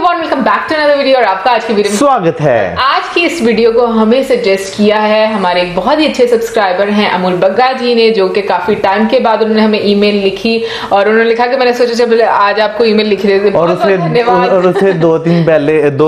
Everyone, welcome back to another video. और आपका आज की वीडियो में स्वागत है। आज की इस वीडियो को हमें सजेस्ट किया है हमारे एक बहुत ही अच्छे सब्सक्राइबर हैं अमूल बग्गा जी ने, जो कि काफी टाइम के बाद उन्होंने हमें ईमेल लिखी और उन्होंने लिखा कि मैंने सोचा चलो आज आपको ईमेल लिख देते। और उससे दो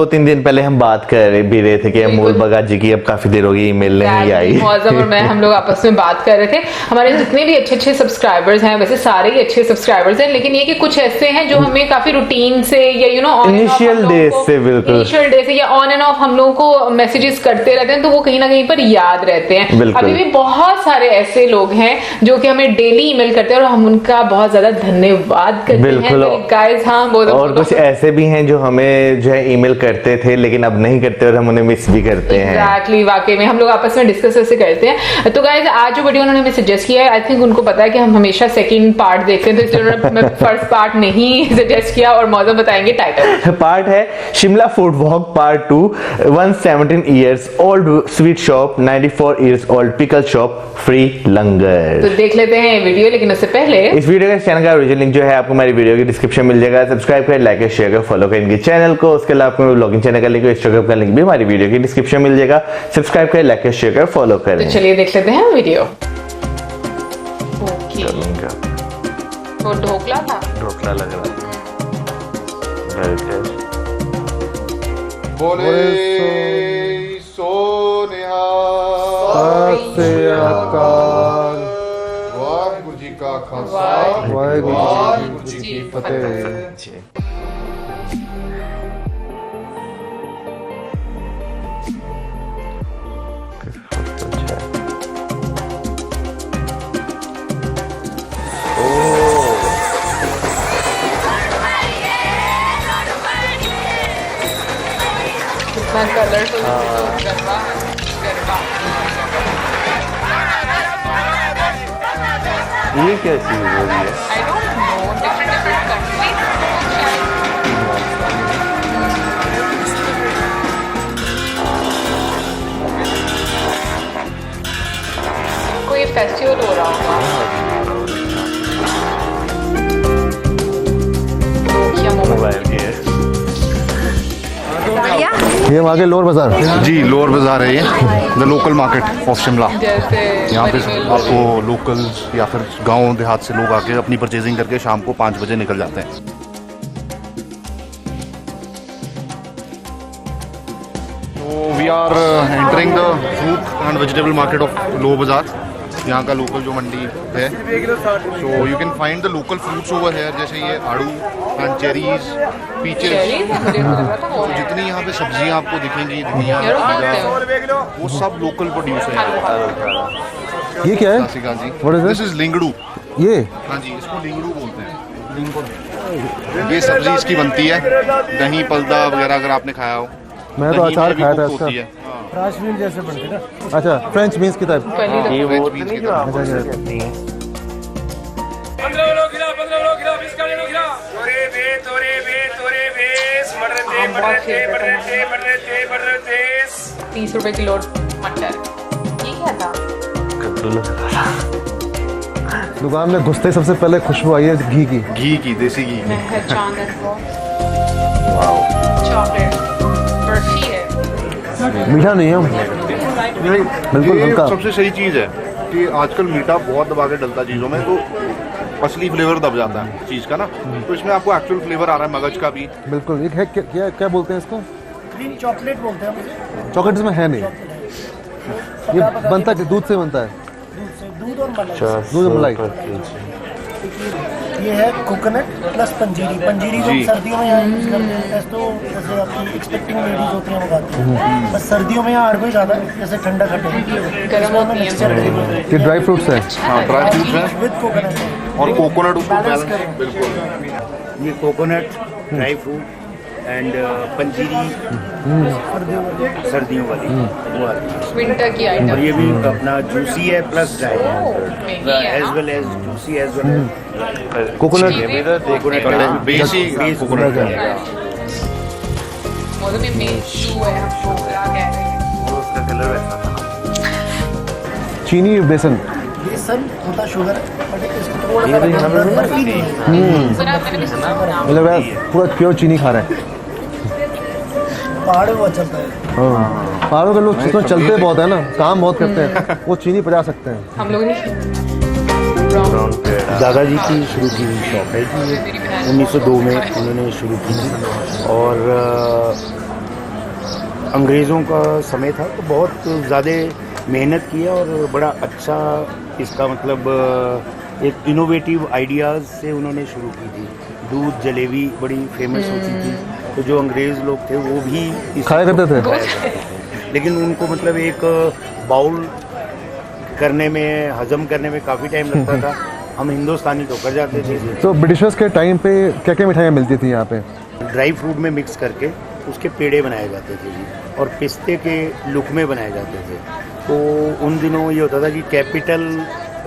तीन दिन पहले हम बात कर भी रहे थे कि अमूल बग्गा जी की अब काफी देर हो गई ईमेल नहीं आई। मौजम और मैं हम लोग आपस में बात कर रहे थे। हमारे जितने भी अच्छे अच्छे सब्सक्राइबर्स हैं, वैसे सारे ही अच्छे सब्सक्राइबर्स हैं, लेकिन ये कि कुछ ऐसे हैं जो हमें काफी रूटीन से या इनिशियल डे से या ऑन एंड ऑफ हम लोगों को मैसेजेस करते रहते हैं, तो वो कहीं ना कहीं पर याद रहते हैं। अभी भी बहुत सारे ऐसे लोग हैं जो कि हमें डेली ईमेल करते हैं और हम उनका बहुत ज्यादा धन्यवाद करते हैं गाइस। हाँ, और कुछ ऐसे भी हैं जो हमें जो है ईमेल करते थे लेकिन अब नहीं करते और हम उन्हें मिस भी करते हैं। एग्जैक्टली, वाकई में हम लोग आपस में डिस्कस ऐसे करते हैं। तो गाइस आज जो वीडियो उन्होंने हमें सजेस्ट किया है, आई थिंक उनको पता है कि हम हमेशा सेकंड पार्ट देखते हैं, तो इसलिए उन्होंने फर्स्ट पार्ट नहीं सजेस्ट किया और मौजूद बताएंगे टाइटल। पार्ट है Shimla food walk part 2, 117 years old sweet shop, 94 years old pickle shop, free langar. तो देख लेते हैं वीडियो, लेकिन उससे पहले इस वीडियो के चैनल का ओरिजिनल लिंक जो है आपको हमारी वीडियो की डिस्क्रिप्शन मिल जाएगा। सब्सक्राइब करें, लाइक शेयर करें, फॉलो करें इनके चैनल को। उसके अलावा आपको ब्लॉगिंग चैनल का लिंक, इंस्टाग्राम का लिंक भी हमारी वीडियो की डिस्क्रिप्शन मिल जाएगा। सब्सक्राइब करें, लाइक शेयर करें, फॉलो करें। तो चलिए देख लेते हैं वीडियो। वो ढोकला था, ढोकला लग रहा है। बोले सो निहाल, वाहिगुरु जी का खालसा, वाहिगुरु जी की फतेह। कलरफुल ये क्या चीज हो रही है? I don't know, different countries। कोई फेस्टिवल हो रहा होगा। ये आगे लोअर बाजार जी, लोअर बाजार है ये, the local market of Shimla. यहाँ पे आपको लोकल्स या फिर गांव देहात से लोग आके अपनी परचेजिंग करके शाम को 5 बजे निकल जाते हैं। तो we are entering the fruit and vegetable market of लो बाजार। यहाँ का लोकल जो मंडी है, so you can find the local fruits over here, जैसे ये आड़ू एंड चेरीज, पीचेस। तो जितनी यहाँ पे सब्जियाँ आपको दिखेंगी, वो सब लोकल प्रोड्यूस है। ये क्या है? जी, दिस इज लिंगड़ू। ये हाँ जी, इसको लिंगड़ू बोलते हैं। ये सब्जी इसकी बनती है, दही पलदा वगैरह अगर आपने खाया हो। मैं तो अचार खाया था इसका। फ्रेश बीन जैसे बनते ना। अच्छा, फ्रेंच बीन्स की टाइप। ये वो नहीं जो आप अच्छा, अच्छा। 15 किलो इसका ले लो किलो। तोरे बे बढ़ते 30 रुपए किलो मटर। ये क्या था? दुकान में घुसते ही सबसे पहले खुशबू आई है घी की। देसी घी। चॉकलेट बर्फी है। मीठा नहीं है, बिल्कुल हल्का। सबसे सही चीज़ है कि आजकल मीठा बहुत दबा के डलता चीज़ों में, तो असली फ्लेवर दब जाता है चीज़ का ना। तो इसमें आपको एक्चुअल फ्लेवर आ रहा है मगज का भी। बिल्कुल। एक है क्या बोलते हैं इसको? ग्रीन चॉकलेट बोलते हैं। चॉकलेट इसमें है नहीं। ये बनता है दूध से बनता है, दूध और मलाई। दूध और मलाई। ये है कोकोनट प्लस पंजीरी। पंजीरी जो सर्दियों में यहाँ यूज करते हैं, तो जैसे आपकी एक्सपेक्टिंग लेडीज होती हैं वो खाती हैं, बस सर्दियों में यहाँ हर कोई ज़्यादा जैसे ठंडा खट्टा मिक्सचर। ये ड्राई फ्रूट्स है। हाँ, ड्राई फ्रूट्स हैं विद कोकोनट और कोकोनट ऊपर बैलेंस। बिल्कुल, ये कोकोनट, ड्राई फ्रूट एंड पंजीरी सर्दियों वाली वो आती है। विंटर की आइटम। और ये भी अपना जूसी है plus dry as well as juicy as well as coconut basic coconut है। मौसम में मेचू है, आपको क्या कह रहे हैं? उसका कलर वैसा था। चीनी बेसन बेसन होता शुगर, मतलब पूरा प्योर चीनी खा रहा है। पहाड़ है वो चलता है। हाँ, पहाड़ों के लोग इसमें चलते बहुत है ना, काम बहुत करते हैं, वो चीनी पजा सकते हैं। हम लोग ने दादाजी की शुरू की हुई शॉप है जी, 1902 में उन्होंने शुरू की थी और अंग्रेज़ों का समय था तो बहुत ज़्यादा मेहनत किया और बड़ा अच्छा इसका मतलब एक इनोवेटिव आइडियाज़ से उन्होंने शुरू की थी। दूध जलेबी बड़ी फेमस होती थी, तो जो अंग्रेज़ लोग थे वो भी खाया करते थे, लेकिन उनको मतलब एक बाउल करने में, हजम करने में काफ़ी टाइम लगता था। हम हिंदुस्तानी तो कर जाते थे। तो ब्रिटिशर्स के टाइम पे क्या क्या मिठाइयाँ मिलती थी यहाँ पे? ड्राई फ्रूट में मिक्स करके उसके पेड़े बनाए जाते थे जी, और पिस्ते के लुकमे बनाए जाते थे। तो उन दिनों ये होता था कि कैपिटल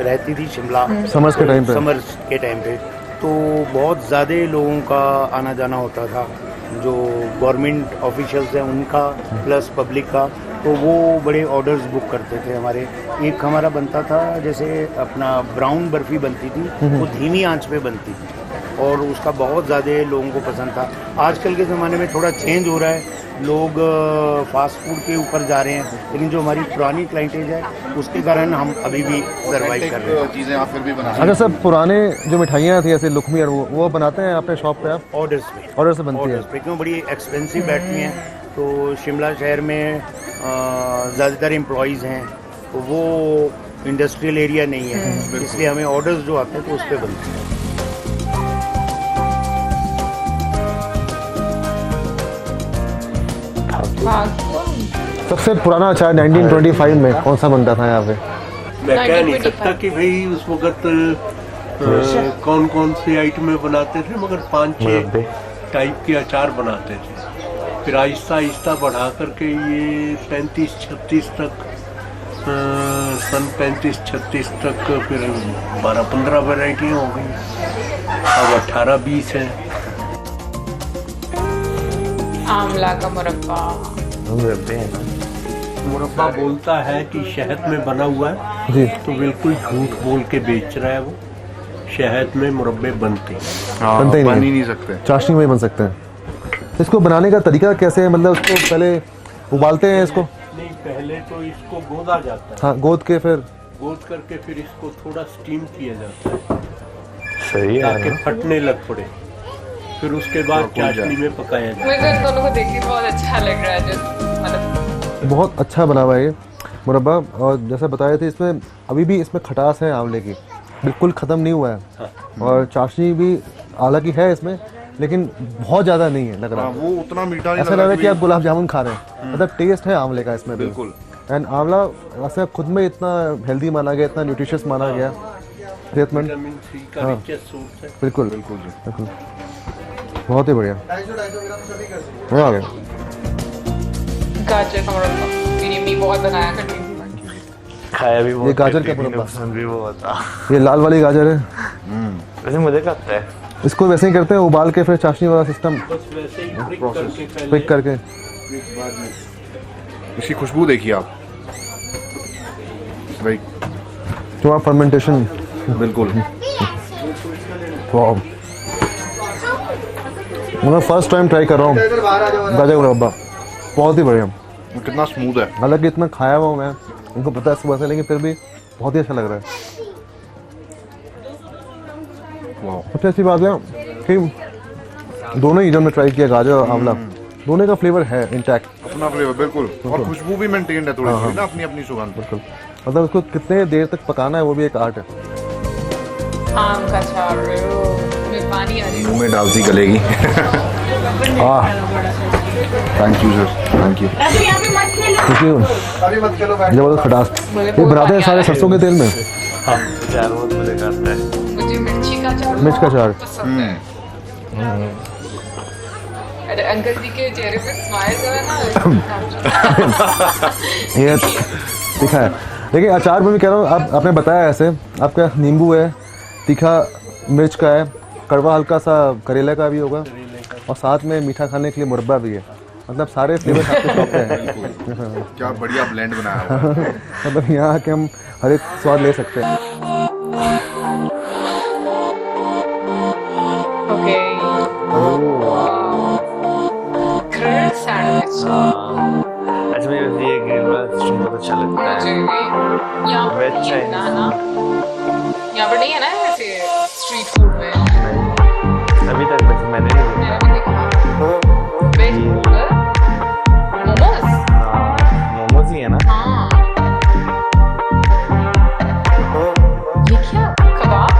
रहती थी शिमला समर्स के टाइम पे, समर्स के टाइम पे, तो बहुत ज़्यादा लोगों का आना जाना होता था, जो गवर्नमेंट ऑफिशियल्स हैं उनका प्लस पब्लिक का। तो वो बड़े ऑर्डर्स बुक करते थे हमारे। एक हमारा बनता था जैसे अपना ब्राउन बर्फ़ी बनती थी, वो धीमी आंच पे बनती थी और उसका बहुत ज़्यादा लोगों को पसंद था। आजकल के ज़माने में थोड़ा चेंज हो रहा है, लोग फास्ट फूड के ऊपर जा रहे हैं, लेकिन जो हमारी पुरानी क्लाइंटेज है उसके कारण हम अभी भी सर्वाइव कर रहे हैं। चीज़ें आप फिर भी बना अच्छा सर, पुराने जो मिठाइयाँ थी ऐसे लुकमी और वो बनाते हैं अपने शॉप पे आप? ऑर्डर्स पे, ऑर्डर से बनती है? ऑर्डर्स पे क्यों, बड़ी एक्सपेंसिव बैठती हैं, तो शिमला शहर में ज़्यादातर एम्प्लॉयज़ हैं, तो वो इंडस्ट्रियल एरिया नहीं है, इसलिए हमें ऑर्डर्स जो आते हैं तो उस पर बनती है। सबसे पुराना अचार 1925 में कौन सा बनता था यहाँ पे? मैं कह नहीं सकता कि भाई उस वक्त कौन कौन से आइटमें बनाते थे, मगर 5-6 टाइप के अचार बनाते थे। फिर आहिस्ता आहिस्ता बढ़ा करके ये 35-36 तक, सन 35-36 तक फिर 12-15 वैरायटी हो गई, अब 18-20 है। आंवला का मुरब्बा, मुरब्बा बोलता है कि शहद में बना हुआ है जी, तो बिल्कुल झूठ बोल के बेच रहा है वो। शहद में मुरब्बे बनते बनते ही बन ही नहीं, नहीं सकते। चाशनी में बन सकते हैं। इसको बनाने का तरीका कैसे है? मतलब उसको पहले उबालते हैं इसको? नहीं, पहले तो इसको गोदा जाता है, हाँ, गोद के फिर गोद करके फिर इसको थोड़ा स्टीम किया जाता है सही है ताकि फटने लग पड़े, फिर उसके बाद चाशनी में पकाया जाता है। मुझे इन दोनों को देख के बहुत अच्छा लग रहा है, जो मतलब बहुत अच्छा बना हुआ है ये मुरब्बा। और जैसे बताए थे, इसमें अभी भी इसमें खटास है आंवले की, बिल्कुल ख़त्म नहीं हुआ है। और चाशनी भी हालांकि है इसमें, लेकिन बहुत ज़्यादा नहीं है लग रहा है। वो उतना मीठा नहीं ऐसा लग रहा है कि आप गुलाब जामुन खा रहे हैं, मतलब टेस्ट है आंवले का इसमें भी। बिल्कुल। एंड आंवला ऐसे खुद में इतना हेल्दी माना गया, इतना न्यूट्रिशियस माना गया, सेहतमंद। विटामिन सी का रिचेस्ट सोर्स है। बिल्कुल बिल्कुल बिल्कुल, बहुत ही बढ़िया। मज़ा आ गया। गाजर का मुरब्बा मेरी अम्मी बहुत बनाया करती थी। खाया भी बहुत, ये गाजर का टिफिन में मुरब्बा। पसंद भी बहुत था। ये लाल वाली गाजर है, वैसे मुझे क्या लगता है, इसको वैसे ही करते हैं, उबाल के फिर चाशनी वाला सिस्टम बस वैसे ही prick करके पहले पिक करके। इसकी खुशबू देखिए आप भाई, जो फर्मेंटेशन, बिल्कुल। वाह, मैं फर्स्ट टाइम ट्राई कर रहा हूँ गाजर मुरब्बा, बहुत ही बढ़िया। कितना स्मूथ है। हालांकि इतना खाया हुआ हूँ मैं, उनको पता है सुबह से, लेकिन फिर भी बहुत ही अच्छा लग रहा है। वाह, सबसे अच्छी बात है कि दोनों ही जो मैं ट्राई किया, गाजर और आंवला, दोनों का फ्लेवर है इंटैक्ट। अपना फ्लेवर बिल्कुल, और खुशबू भी मेंटेन्ड है थोड़ी सी ना, अपनी अपनी सुगंध। बिल्कुल, मतलब उसको कितने देर तक पकाना है वो भी एक आर्ट है। आम का अचार, मुझे पानी आ रही है। मुंह में डालती गलेगी। Thank you sir, thank you. जबरदस्त खटास। ये बनाते हैं सारे सरसों के तेल में? अचार बहुत मजे का आता है। मुझे मिर्ची का अचार, मिर्च का अचार। पसंद है। अरे अंकल जी के चेहरे पे स्माइल जो है ना, ये तीखा है, लेकिन अचार में भी कह रहा हूँ, आप आपने बताया ऐसे, आपका नींबू है, तीखा मिर्च का है, कड़वा हल्का सा करेला का भी होगा, और साथ में मीठा खाने के लिए मुरब्बा भी है। मतलब सारे फ्लेवर आपके शॉप पे हैं। क्या बढ़िया ब्लेंड बनाया हुआ है। मतलब यहाँ आके हम हर एक स्वाद ले सकते हैं। Okay, grilled sandwich. अच्छा लगता है। मुझे भी यहाँ पर Veg नहीं है Chinese। ना, यहाँ पर नहीं है ना ऐसे स्ट्रीट फूड में। अभी तक वैसे मैंने नहीं देखा। मैंने भी देखा वेज बर्गर, मोमोज। हाँ, मोमोज ही है ना। हाँ, ये क्या कबाब?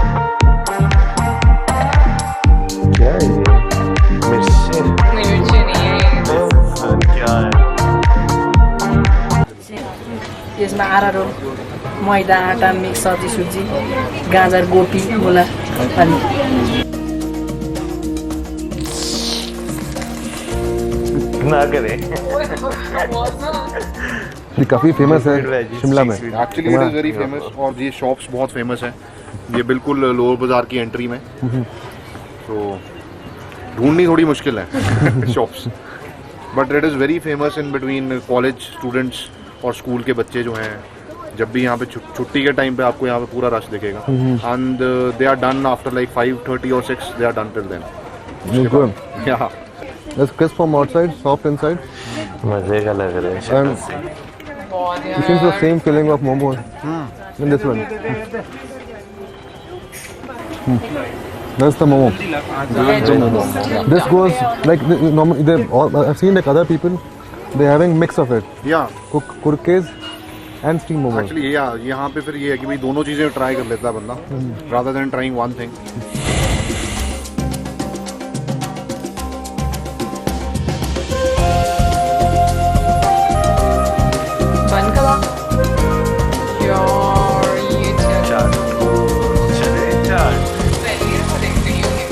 क्या है ये? मिर्ची। नहीं, मिर्ची नहीं है ये। और क्या है? यसमा आरारो मैदा आटा मिक्स सब्जी सुजी गाजर गोपी मुला अनि ना करे। ये काफ़ी फेमस है शिमला में। Actually it is very famous और ये शॉप्स बहुत फेमस हैं। ये बिल्कुल लोअर बाजार की एंट्री में, तो ढूंढनी थोड़ी मुश्किल है shops, but it is very famous in between college students और स्कूल के बच्चे जो हैं। जब भी यहाँ पे छुट्टी के टाइम पे आपको यहाँ पे पूरा रश दिखेगा। And they are done after like 5:30 और 6 they are done till then. Good. या It's crisp from outside, soft inside, मजे का लग रहा है। and बहुत it seems the same feeling of momos in this one. That's the momo. This goes like normally. I've seen like other people, they're having mix of it. या Kurkes and steam momos. Actually यहाँ पे फिर ये है कि भाई दोनों चीज़ें ट्राई कर लेता है बंदा, rather than trying one thing. बन कबाब यार, ये चाट। चले चाट। पहले तो देखते ही होंगे।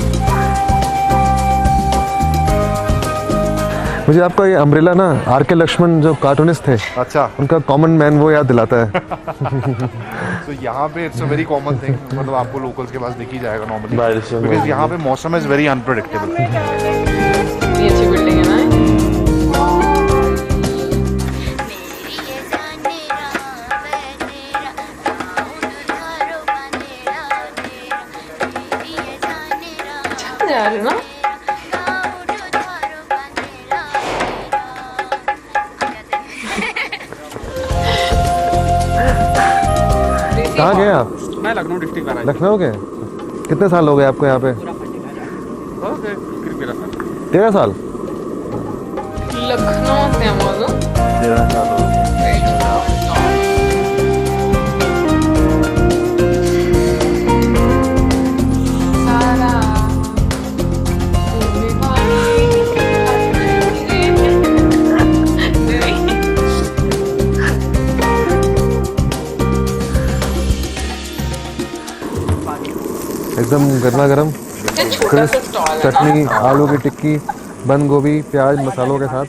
मुझे आपका ये अम्ब्रेला ना आर.के. लक्ष्मण जो कार्टूनिस्ट थे, अच्छा, उनका कॉमन मैन वो याद दिलाता है। तो यहाँ पे it's a very common thing, मतलब आपको लोकल्स के पास दिख ही जाएगा नॉर्मली, बारिश में बिकॉज यहाँ पे मौसम इज़ वेरी अनप्रेडिक्टेबल। ये अच्छी बिल्डिंग है ना। अच्छा जा रहे हो ना। कहाँ गए आप? मैं लखनऊ डिस्ट्रिक्ट में लखनऊ के? कितने साल हो गए आपको यहाँ पे? 13 साल। लखनऊ से हम बोलो। 13 साल हो गए। सारा एकदम गर्मा गर्म छोटा सा स्टॉल है चटनी, ना। आलू की टिक्की, बंद गोभी, प्याज, मसालों के साथ।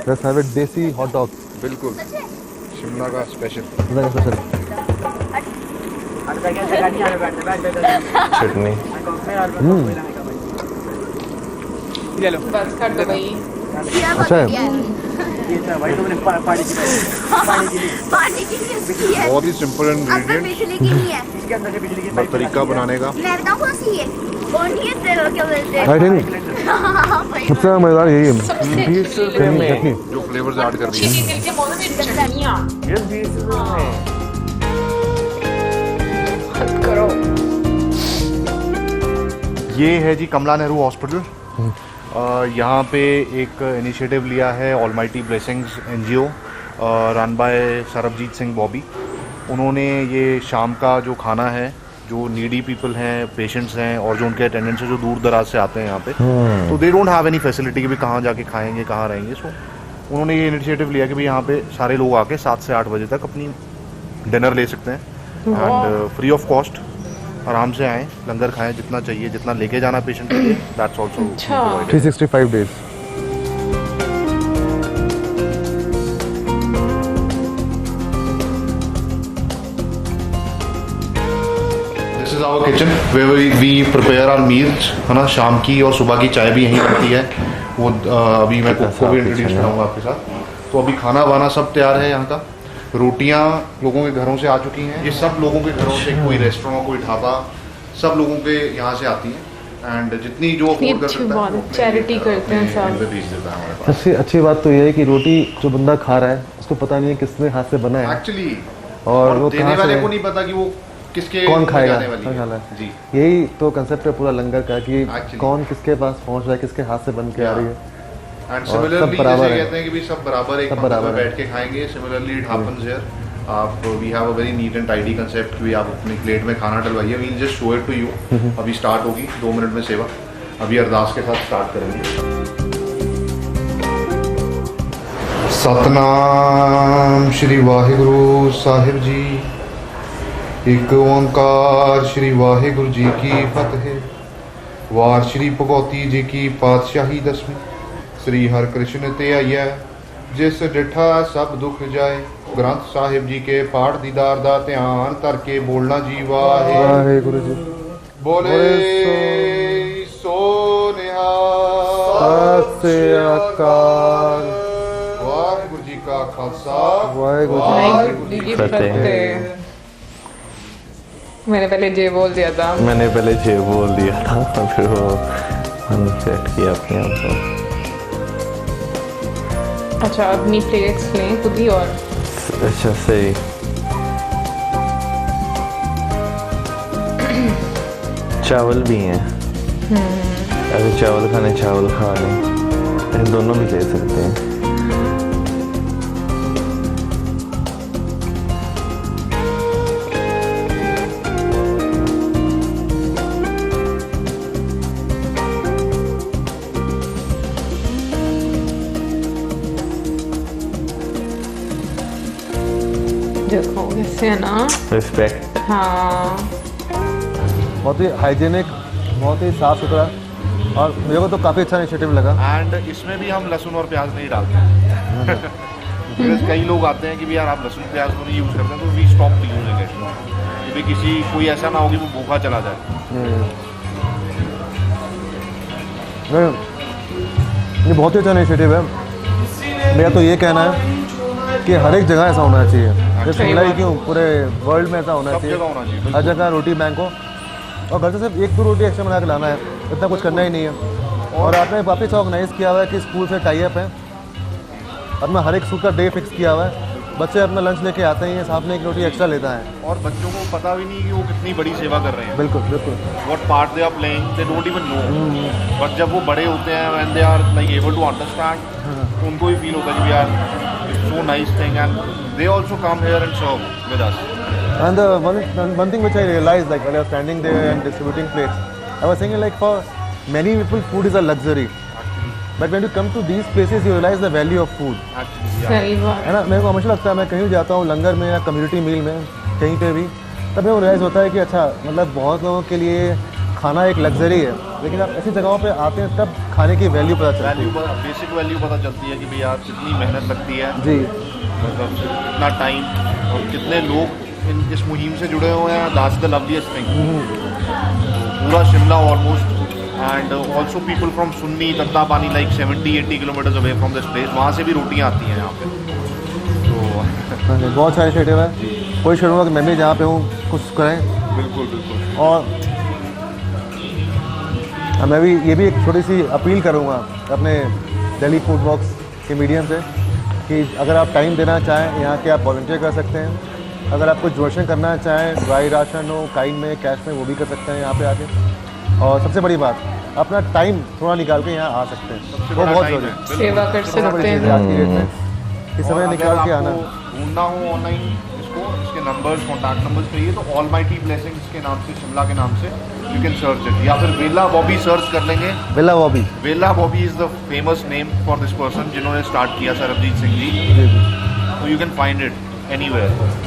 Let's have it देसी हॉट डॉग। बिल्कुल शिमला का स्पेशल। चटनी। बस कर दो भाई। अच्छा है। बहुत ही सिंपल इंग्रेडिएंट, बस तरीका बनाने का। आई थिंक सबसे मज़ेदार यही है। चटनी। जो फ्लेवर्स ऐड कर दिए। दिल के बोलो मेरी चटनियाँ ये 20 रुपए में। हद करो। ये है जी कमला नेहरू हॉस्पिटल। यहाँ पे एक इनिशिएटिव लिया है almighty blessings NGO, run by Sarabjit Singh Bobby. उन्होंने ये शाम का जो खाना है, जो नीडी पीपल हैं, पेशेंट्स हैं और जो उनके अटेंडेंट्स हैं जो दूर दराज से आते हैं यहाँ पे, तो they don't have any facility कि भी कहाँ जाके खाएंगे, कहाँ रहेंगे। सो उन्होंने ये इनिशिएटिव लिया कि भाई यहाँ पे सारे लोग आके 7 से 8 बजे तक अपनी डिनर ले सकते हैं एंड फ्री ऑफ कॉस्ट आराम से आएँ, लंगर खाएं, जितना चाहिए, जितना लेके जाना पेशेंट के लिए, that's also 365 days। This is our kitchen where we prepare our meals, है ना। शाम की और सुबह की चाय भी यहीं बनती है। वो अभी मैं कुक को भी इंट्रोड्यूस कराऊंगा आपके साथ। तो अभी खाना वाना सब तैयार है यहाँ का। रोटियाँ लोगों के घरों से आ चुकी हैं। ये सब लोगों के घरों से, कोई रेस्टोरेंट, कोई ढाबा, सब लोगों के यहाँ से आती हैं। एंड जितनी जो अफोर्ड कर सकता है चैरिटी करते हैं सब। भेज देता है हमारे पास। अच्छी बात तो ये है कि रोटी जो बंदा खा रहा है उसको पता नहीं है किसने हाथ से बना है एक्चुअली, और वो देने कहाँ वाले से को नहीं पता कि वो किसके कौन खाएगा जाने वाली है। जी, यही तो कंसेप्ट है पूरा लंगर का कि Actually. कौन किसके पास पहुंच रहा है, किसके हाथ से बन के आ रही है। एंड सब सिमिलरली बराबर जैसे है। कहते हैं कि भी सब बराबर एक सब पंक्ति बराबर में है। बैठ के खाएंगे, सिमिलरली इट हैपेंस हियर। आप we have a very neat and tidy concept कि आप अपनी प्लेट में खाना डलवाइए। We will just show it to you. अभी स्टार्ट होगी 2 मिनट में सेवा। अभी अरदास के साथ स्टार्ट करेंगे। सतनाम श्री वाहिगुरु साहिब जी, एक ओंकार श्री वाहिगुरु जी की फतेह। वार श्री भगवती जी की पातशाही दसवीं। श्री हर कृष्ण ते आइया जिस डिठा सब दुख जाए। ग्रंथ साहिब जी के पाठ दीदार दा ध्यान धर के बोलना जी वाहे वाहेगुरु जी बोले सो निहाल। सत श्री अकाल। वाहिगुरु जी का खालसा, वाहेगुरु जी वाहिगुरु जी की की फतेह। मैंने पहले जे बोल दिया था। मैंने पहले जे बोल दिया था, फिर वो मैंने सेट किया अपने आप को। अच्छा, अपनी प्लेट्स लें खुद ही। और अच्छा सही। चावल भी हैं, अगर चावल खाने चावल खा लें, इन दोनों भी ले सकते हैं। देखो कैसे है ना। रिस्पेक्ट। हाँ, बहुत ही हाइजीनिक, बहुत ही साफ सुथरा, और मेरे को तो काफ़ी अच्छा इनिशिएटिव लगा। एंड इसमें भी हम लहसुन और प्याज नहीं डालते। Because कई लोग आते हैं कि भी यार आप लहसुन प्याज को नहीं यूज़ करते हैं, तो वी स्टॉप यूजिंग इट। क्योंकि किसी कोई ऐसा ना हो कि वो भूखा चला जाए। ये बहुत ही अच्छा इनिशिएटिव है। मेरा तो ये कहना है कि हर एक जगह ऐसा होना चाहिए। ये शिमला ही क्यों, पूरे वर्ल्ड में ऐसा होना सब चाहिए। जगह होना चाहिए, हर जगह रोटी बैंक हो, और घर से सिर्फ 1-2 रोटी एक्स्ट्रा बना के लाना है, इतना कुछ करना ही नहीं है। और आपने वापस ऑर्गेनाइज किया हुआ है कि स्कूल से टाई अप है, अपना हर एक स्कूल का डे फिक्स किया हुआ है। बच्चे अपना लंच लेके आते हैं, साथ में 1 रोटी एक्स्ट्रा लेता है। और बच्चों को पता भी नहीं कि वो कितनी बड़ी सेवा कर रहे हैं। बिल्कुल बिल्कुल। What part they are playing, they don't even know. But जब वो बड़े होते हैं, when they are like able to understand, तो उनको भी फील होता है कि यार it's so nice thing, and they also come here and serve with us. And one thing which I realized, like while I was standing there and distributing plates, I was thinking like for many people food is a luxury, but when you come to these places you realize the value of food. Actually, yeah. सही बात। है ना। मेरे को हमेशा लगता है, मैं कहीं भी जाता हूँ लंगर में या कम्युनिटी मील में कहीं पे भी, तब मेरे को रियलाइज़ होता है कि अच्छा, मतलब बहुत लोगों के लिए खाना एक लग्जरी है, लेकिन आप ऐसी जगहों पे आते हैं तब खाने की वैल्यू पता चलती वैल्यू बेसिक वैल्यू पता चलती है कि भाई यार कितनी मेहनत लगती है। है। जी। मतलब कितना टाइम और कितने लोग इस मुहिम से जुड़े हुए हैं। That's the loveliest thing. पूरा Shimla almost, and also people from Sunni Tattapani like 70-80 kilometres away from this place, वहाँ से भी रोटियाँ आती हैं यहाँ पे। तो बहुत अच्छा इनिशिएटिव है। कोशिश करूँगा कि मैं भी जहाँ पे हूँ कुछ करें। बिल्कुल बिल्कुल। और मैं भी ये भी एक छोटी सी अपील करूँगा अपने दिल्ली फूड बॉक्स के मीडियम से कि अगर आप टाइम देना चाहें यहाँ के, आप वॉलंटियर कर सकते हैं। अगर आप कुछ डोनेशन करना चाहें, ड्राई राशन हो, काइंड में, कैश में, वो भी कर सकते हैं यहाँ पे आके। और सबसे बड़ी बात, अपना टाइम थोड़ा निकाल के यहाँ आ सकते हैं, वो बहुत जरूरी है। सेवा कर सबसे बड़ी सकते चीज़ है हैं। आज की डेट में, इस समय निकाल के आना। ढूंढना हो ऑनलाइन इसको, इसके नंबर्स, कॉन्टैक्ट नंबर्स चाहिए तो ऑलमाइटी ब्लेसिंग्स के नाम से, शिमला के नाम से यू कैन सर्च इट, या फिर वेला बॉबी सर्च कर लेंगे। वेला बॉबी। वेला Bobby is the famous name for this person जिन्होंने स्टार्ट किया, सरबजीत सिंह जी। जी जी। तो you can find it anywhere.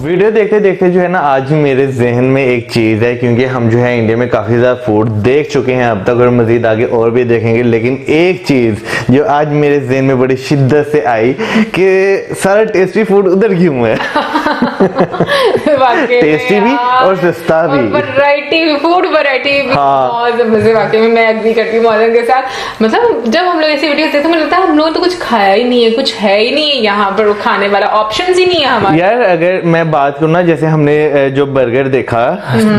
Video देखते देखते जो है ना, आज मेरे जहन में एक चीज़ है, क्योंकि हम जो है इंडिया में काफ़ी ज़्यादा फूड देख चुके हैं अब तक, और मज़ीद आगे और भी देखेंगे, लेकिन एक चीज़ जो आज मेरे जहन में बड़ी शिद्दत से आई कि सारा टेस्टी फूड उधर क्यों है। टेस्टी भी और सस्ता भी, वैरायटी, फूड वैरायटी भी हाँ। बहुत जबरदस्त। वाकई में मैं एग्री करती हूँ मॉडर्न के साथ। मतलब जब हम लोग ऐसी वीडियोस देखते हैं मुझे लगता है हम लोगों ने तो कुछ खाया ही नहीं है, कुछ है ही नहीं है यहाँ पर खाने वाला, ऑप्शंस ही नहीं है हमारे। यार अगर मैं बात करूँ ना, जैसे हमने जो बर्गर देखा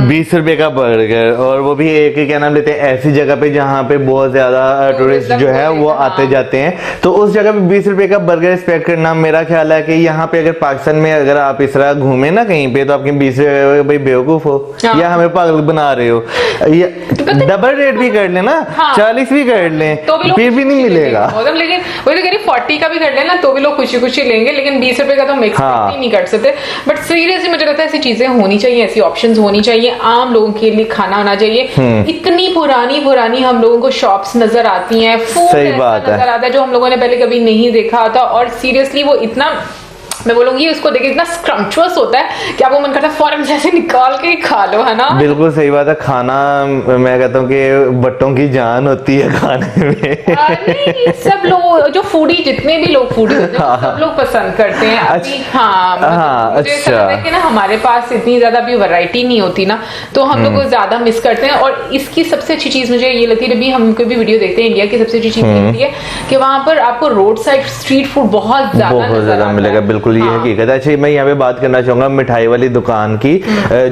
20 रुपए का बर्गर, और वो भी एक क्या नाम लेते हैं ऐसी जगह पे जहाँ पे बहुत ज्यादा टूरिस्ट जो है वो आते जाते हैं, तो उस जगह पे 20 रुपए का बर्गर एक्सपेक्ट करना, मेरा ख्याल है कि यहाँ पे अगर पाकिस्तान में अगर आप इस तरह घूमे ना कहीं पे, तो आपके 20 रुपए भाई बेवकूफ हो या हमें पागल बना रहे हो, डबल रेट भी कर लेना, 40 भी कर लें तो भी फिर भी नहीं मिलेगा। मतलब लेकिन वही तो कह रही 40 का भी कर लेना तो भी लोग खुशी खुशी लेंगे, लेकिन 20 रुपए का तो हम एक्सपेक्ट ही नहीं कर सकते। बट सीरियसली मुझे लगता है ऐसी चीजें होनी चाहिए, ऐसी ऑप्शंस होनी चाहिए, आम लोगों के लिए खाना होना चाहिए। इतनी पुरानी हम लोगों को शॉप्स नजर आती हैं, फूड सही बात है, नजर आता है जो हम लोगों ने पहले कभी नहीं देखा होता, और सीरियसली वो इतना, मैं बोलूंगी उसको देखिए इतना स्क्रम्पचुअस होता है कि आपको मन करता है फौरन जैसे निकाल के ही खा लो, है ना। बिल्कुल सही बात है। खाना मैं कहता हूँ कि बट्टों की जान होती है खाने में। नहीं, सब लोग जो फूडी, जितने भी लोग फूडी होते हैं सब लोग पसंद करते हैं। अभी मुझे ऐसा लगता है कि ना हमारे पास इतनी ज्यादा भी वैरायटी नहीं होती ना, तो हम लोग ज्यादा मिस करते हैं। और इसकी सबसे अच्छी चीज मुझे ये लगती है, अभी हम कोई भी वीडियो देखते हैं इंडिया की, सबसे अच्छी चीज लगती है कि वहां पर आपको रोड साइड स्ट्रीट फूड बहुत ज्यादा मिलेगा। बिल्कुल ये हकीकत है। अच्छा, मैं यहाँ पे बात करना चाहूंगा मिठाई वाली दुकान की,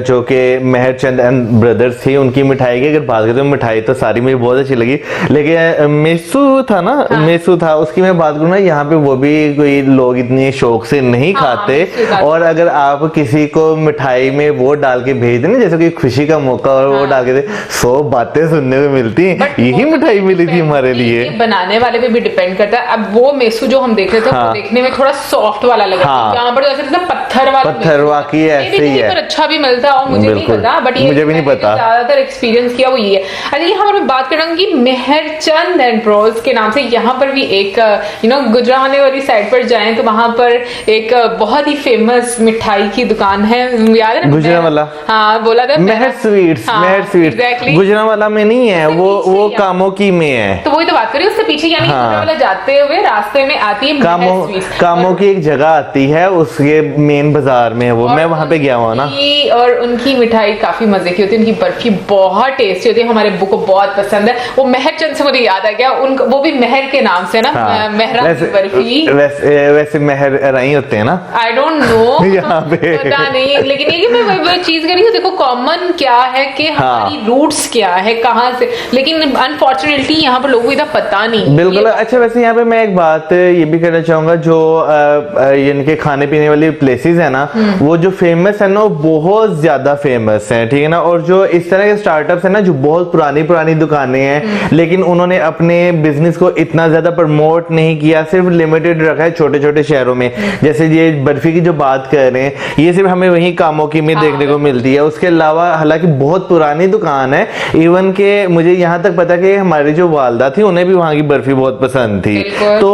जो कि मेहरचंद एंड ब्रदर्स थी, उनकी मिठाई की अगर बात करें तो मिठाई तो सारी मुझे बहुत अच्छी लगी, लेकिन मेसू था ना, मेसू था, उसकी मैं बात करूँ ना, यहाँ पे वो भी कोई लोग इतने शौक से नहीं खाते। और अगर आप किसी को मिठाई में वो डाल के भेज दें ना, जैसे कोई खुशी का मौका और वो डाल के दे, 100 बातें सुनने को मिलती हैं। यही मिठाई मिली थी हमारे लिए। बनाने वाले पे भी डिपेंड करता है। अब वो मेसू जो हम देख रहे थे वो देखने में थोड़ा सॉफ्ट वाला लगा, यहाँ पर जैसे पत्थर वाकई ऐसे ही है, पर अच्छा भी मिलता है, और मुझे नहीं पता, बट ये मुझे भी नहीं पता, ज्यादातर एक्सपीरियंस किया वो ये है। अच्छा, यहाँ पर मैं बात कर रहा हूँ कि मेहरचंद एंड ब्रोस के नाम से यहाँ पर भी एक गुजरावाले वाली साइड पर जाएं तो वहां पर एक बहुत ही फेमस मिठाई की दुकान है, याद है गुजरावाला? हाँ, बोला था मेहर स्वीट्स। मेहर स्वीट्स गुजरावाला में नहीं है, वो कामोकी में है। तो वही तो बात करें, उससे पीछे यानी गुजरावाला जाते हुए रास्ते में आती है कामों की एक जगह आती है, उसके मेन बाजार में है वो, मैं वहां पे गया हुआ ना। और उनकी मिठाई काफी मजे की होती है, उनकी बर्फी बहुत टेस्टी होती है, हमारे बुक को बहुत पसंद है। वो मेहरचंद से मुझे याद आ गया, उनका वो भी मेहर के नाम से ना, मेहरा बर्फी। वैसे मेहर रही होते हैं ना, आई डोंट नो यहाँ पे पता नहीं, लेकिन ये मैं वही चीज करी, देखो कॉमन क्या है कि हमारी रूट्स क्या है, कहाँ से, लेकिन अनफॉर्चुनेटली यहाँ पर लोगों को इतना पता नहीं। बिल्कुल। अच्छा, वैसे यहाँ पे मैं एक बात ये भी कहना चाहूंगा, जो इनके खाने पीने वाली प्लेसेस है ना, वो जो फेमस है ना, वो बहुत ज्यादा फेमस है, ठीक है ना। और जो इस तरह के स्टार्टअप्स है ना, जो बहुत पुरानी दुकानें हैं, लेकिन उन्होंने अपने बिजनेस को इतना ज्यादा प्रमोट नहीं किया, सिर्फ लिमिटेड रखा है छोटे शहरों में। जैसे ये बर्फी की जो बात कर रहे हैं, ये सिर्फ हमें वही कामोकी में देखने को मिलती है। उसके अलावा हालांकि बहुत पुरानी दुकान है, इवन के मुझे यहाँ तक पता कि हमारी जो वालदा थी उन्हें भी वहां की बर्फी बहुत पसंद थी, तो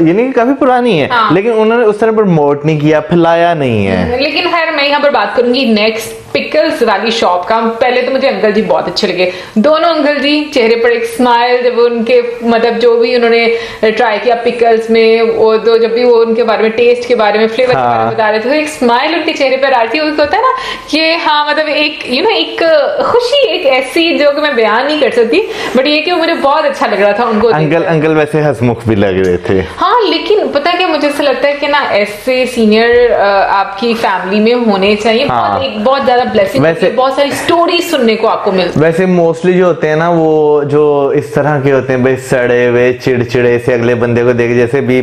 यानी काफी पुरानी है, लेकिन उन्होंने उस तरह प्रमोट नहीं किया, फैलाया नहीं है। लेकिन खैर मैं यहाँ पर बात करूंगी नेक्स्ट पिकल्स वाली शॉप का। पहले तो मुझे अंकल जी बहुत अच्छे लगे, दोनों अंकल जी, चेहरे पर एक स्माइल, जब उनके मतलब जो भी उन्होंने ट्राई किया पिकल्स में, वो तो जब भी वो उनके बारे में, टेस्ट के बारे में, फ्लेवर के बारे में बता रहे थे, तो एक स्माइल उनके चेहरे पर आ रही थी। होता है ना कि हाँ, मतलब एक एक खुशी, एक ऐसी जो कि मैं बयान नहीं कर सकती, बट ये कि मुझे बहुत अच्छा लग रहा था उनको। अंकल वैसे हंसमुख भी लग रहे थे। हाँ, लेकिन पता है क्या, मुझे ऐसा लगता है कि ना ऐसे सीनियर आपकी फैमिली में होने चाहिए। बहुत ज्यादा ब्लेसिंग, वैसे बहुत सारी स्टोरी सुनने को आपको मिलती है। वैसे मोस्टली जो होते हैं ना, वो जो इस तरह के होते हैं भाई, सड़े हुए चिड़चिड़े से अगले बंदे को देख जैसे भी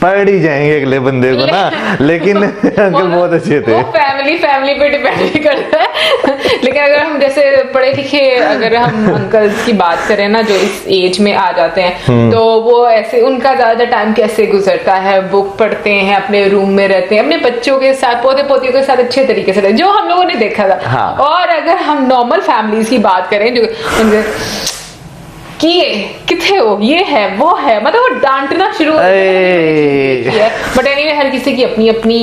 पढ़ ही जाएंगे अगले बंदे को ना, लेकिन अंकल बहुत अच्छे थे। वो फैमिली पे डिपेंड भी करता है। लेकिन अगर हम जैसे पढ़े लिखे, अगर हम अंकल्स की बात करें ना, जो इस एज में आ जाते हैं, तो वो ऐसे उनका ज्यादा टाइम कैसे गुजरता है, बुक पढ़ते हैं, अपने रूम में रहते हैं, अपने बच्चों के साथ, पोते पोतियों के साथ अच्छे तरीके से, जो हम लोगों ने देखा था। और अगर हम नॉर्मल फैमिलीज की बात करें, जो कि किथे हो, ये है वो है, मतलब वो डांटना शुरू हो है। बट एनीवे हर किसी की अपनी अपनी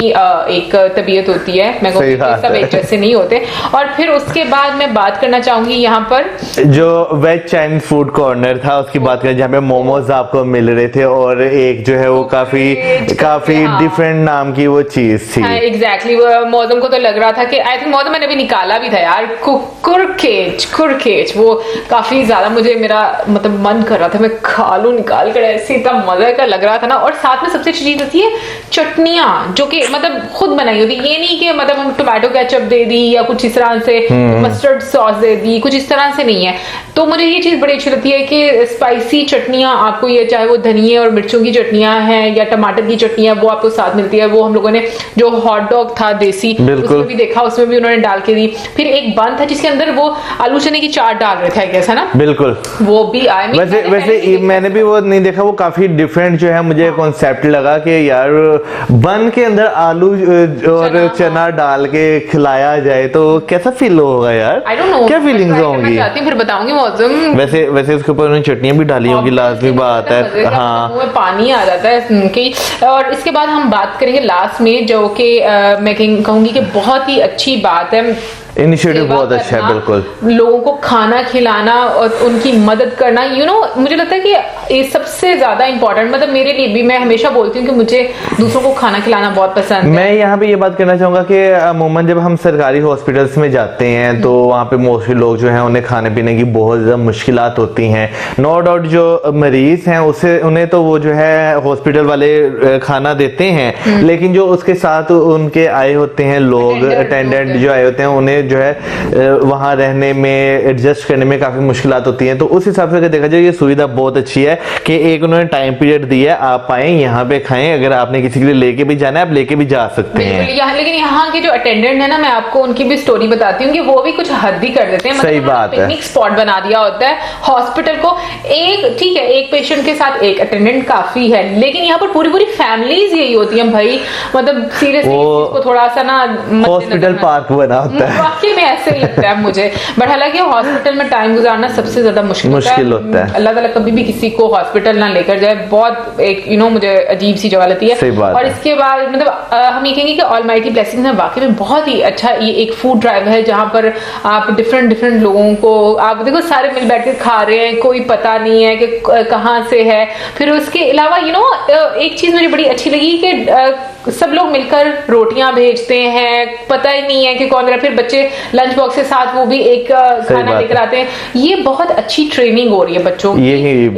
एक तबीयत होती है, मैं कहूँगी कि सब एक जैसे नहीं होते। और फिर उसके बाद मैं बात करना चाहूंगी यहाँ पर जो वेज चाइनीज फूड कॉर्नर था उसकी बात करें, जहाँ पे मोमोज आपको मिल रहे थे और एक जो है वो काफी डिफरेंट नाम की वो चीज थी। एग्जैक्टली मौसम को तो लग रहा था कि आई थिंक मौसम मैंने भी निकाला भी था यार, कुरकेच वो काफी ज्यादा मुझे मेरा मतलब मन कर रहा था मैं खा लूं निकाल कर, ऐसे इतना मजा का लग रहा था ना। और साथ में सबसे अच्छी चीज होती है चटनियां, जो कि मतलब खुद बनाई होती, ये नहीं कि मतलब हम टोमेटो केचप दे दी या कुछ इस तरह से मस्टर्ड सॉस दे दी, कुछ इस तरह से नहीं है। तो मुझे ये चीज बड़ी अच्छी लगती है कि स्पाइसी चटनियां आपको, ये चाहे वो धनिया और मिर्चों की चटनियां हैं या टमाटर की चटनियां, वो आपको साथ मिलती है। वो हम लोगों ने जो हॉट डॉग था देसी उसमें भी देखा, उसमें भी उन्होंने डाल के दी। फिर एक बन था जिसके अंदर वो आलू चने की चाट डाल रहे थे कैसा ना, बिल्कुल वो भी वैसे मैंने भी वो नहीं देखा, वो काफी डिफरेंट जो है मुझे कॉन्सेप्ट लगा कि यार बन के अंदर आलू और चना डाल के खिलाया जाए तो कैसा फील होगा यार, क्या फीलिंग्स होंगी, फिर बताऊंगी मौसम। वैसे उसके ऊपर उन्होंने चटनियां भी डाली होंगी, लाजमी बात है। हाँ, मुंह में पानी आ जाता है सुन के। और इसके बाद हम बात करेंगे लास्ट में, जो कि मैं कहूंगी कि बहुत ही अच्छी बात है, इनिशिएटिव बहुत अच्छा है, बिल्कुल लोगों को खाना खिलाना और उनकी मदद करना। मुझे लगता है कि ये सबसे ज्यादा इंपॉर्टेंट, मतलब मेरे लिए भी, मैं हमेशा बोलती हूँ कि मुझे दूसरों को खाना खिलाना बहुत पसंद है। मैं यहाँ पे ये बात करना चाहूंगा कि अमूमन जब हम सरकारी हॉस्पिटल्स में जाते हैं तो वहाँ पे मोस्टली लोग जो हैं उन्हें खाने पीने की बहुत ज्यादा मुश्किलात होती हैं। नो डाउट जो मरीज हैं उन्हें तो वो जो है हॉस्पिटल वाले खाना देते हैं, लेकिन जो उसके साथ उनके आए होते हैं लोग, अटेंडेंट जो आए होते हैं, उन्हें जो है वहां रहने में एडजस्ट करने में काफी मुश्किलात होती हैं। तो उस हिसाब से अगर देखा जाए ये सुविधा बहुत अच्छी है कि एक उन्होंने टाइम पीरियड दिया है, आप आए यहाँ पे खाएं, अगर आपने किसी के लिए लेके भी जाना है आप लेके भी जा सकते हैं। लेकिन यहाँ के जो अटेंडेंट है ना, मैं आपको उनकी भी स्टोरी बताती हूँ कि वो भी कुछ हद ही कर देते हैं। सही बात है, पिकनिक स्पॉट बना दिया होता है हॉस्पिटल को। एक ठीक है, एक पेशेंट के साथ एक अटेंडेंट काफी है, लेकिन यहाँ पर पूरी फैमिलीज यही होती है भाई, मतलब सीरियसली इसको थोड़ा सा ना हॉस्पिटल पार्क बना होता है, वाकई में ऐसे ही लगता है मुझे। बट हालांकि हॉस्पिटल में टाइम गुजारना सबसे ज्यादा मुश्किल होता है। अल्लाह ताला कभी भी किसी को हॉस्पिटल ना लेकर जाए, बहुत एक मुझे अजीब सी जगह लगती है। और इसके बाद मतलब हम ये कहेंगे कि ऑलमाइटी ब्लेसिंग्स है, वाकई में बहुत ही अच्छा ये एक फूड ड्राइव है जहां पर आप डिफरेंट लोगों को आप देखो सारे मिल बैठ के खा रहे हैं, कोई पता नहीं है कि कहाँ से है। फिर उसके अलावा एक चीज मुझे बड़ी अच्छी लगी कि सब लोग मिलकर रोटियां भेजते हैं, पता ही नहीं है कि कौन रहा। फिर बच्चे लंच बॉक्स के साथ वो भी एक खाना लेकर आते हैं। ये बहुत अच्छी ट्रेनिंग हो रही है बच्चों की,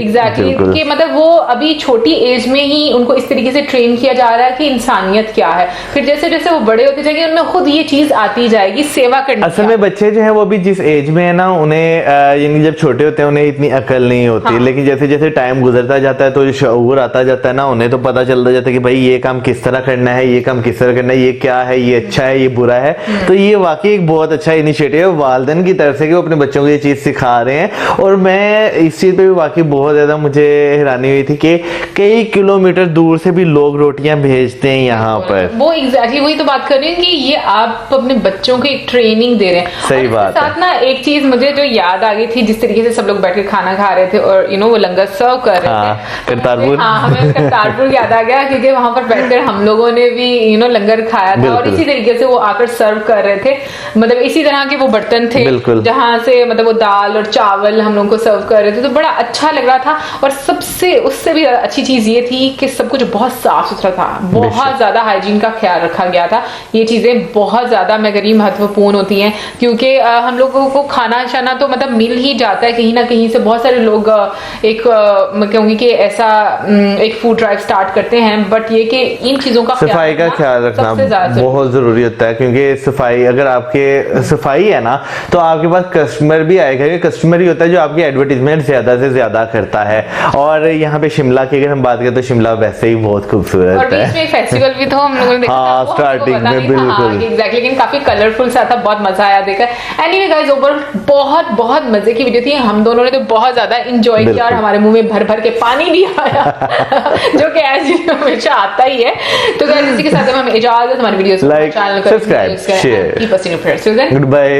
एग्जैक्टली कि मतलब वो अभी छोटी एज में ही उनको इस तरीके से ट्रेन किया जा रहा है कि इंसानियत क्या है। फिर जैसे जैसे वो बड़े होते जाएंगे उनमें खुद ये चीज आती जाएगी, सेवा करनी। असल में बच्चे जो है वो भी जिस एज में है ना, उन्हें यानी जब छोटे होते हैं उन्हें इतनी अकल नहीं होती, लेकिन जैसे जैसे टाइम गुजरता जाता है तो जो शऊर आता जाता है ना, उन्हें तो पता चलता जाता है कि भाई ये काम किस तरह करना है, ये काम किस तरह करना है, ये क्या है, ये अच्छा है, ये बुरा है। तो ये वाकई एक बहुत अच्छा इनिशिएटिव है वालिदैन की तरफ से कि वो अपने बच्चों को ये चीज सिखा रहे हैं। और मैं इस चीज पे भी वाकई बहुत ज्यादा मुझे हैरानी हुई थी कि कई किलोमीटर दूर से भी लोग रोटियां भेजते हैं यहाँ पर। वो एग्जैक्टली वही तो बात कर रही हूँ कि ये आप अपने बच्चों को एक ट्रेनिंग दे रहे हैं। सही बात है। साथ ना एक चीज मुझे जो याद आ गई थी, जिस तरीके से सब लोग बैठ के खाना खा रहे थे और वो लंगर सर्व कर रहे थे, करतारपुर। हाँ, हमें करतारपुर याद आ गया क्योंकि वहां पर बैठकर हम लोगों ने भी लंगर खाया था और इसी तरीके से वो आकर सर्व कर रहे थे। मतलब इसी तरह के वो बर्तन थे जहां से मतलब वो दाल और चावल हम लोगों को सर्व कर रहे थे, तो बड़ा अच्छा लग रहा था। और सबसे उससे भी अच्छी चीज ये थी कि सब कुछ बहुत साफ सुथरा था, बहुत ज्यादा हाइजीन का ख्याल रखा गया था। ये चीजें बहुत ज्यादा मैं कह रही महत्वपूर्ण होती हैं क्योंकि हम लोगों को खाना शाना तो मतलब मिल ही जाता है कहीं ना कहीं से। बहुत सारे लोग एक मैं कहूंगी कि ऐसा एक फूड ड्राइव स्टार्ट करते हैं, बट ये कि इन चीजों का सफाई का ख्याल रखना बहुत जरूरी होता है क्योंकि सफाई अगर आपके सफाई है ना तो आपके पास कस्टमर भी आएगा। कस्टमर ही होता है जो आपकी एडवर्टीजमेंट ज्यादा से ज्यादा करता है। और यहाँ पे शिमला की अगर हम बात करें तो शिमला वैसे ही बहुत खूबसूरत है। बीच में फेस्टिवल भी तो हम लोगों ने देखा था स्टार्टिंग में, बिल्कुल एग्जैक्टली, लेकिन काफी कलरफुल सा था, बहुत मजा आया देखकर। एनीवे गाइस, ओवरऑल बहुत मजे की वीडियो थी। हम दोनों ने तो बहुत ज्यादा एंजॉय किया और हमारे मुंह में भर के पानी भी आया जो कि ऐसे हमेशा आता ही है। तो गाइस इसी के साथ हम इजाजत, हमारी video like, subscribe, share, keep us in your prayers. Good bye.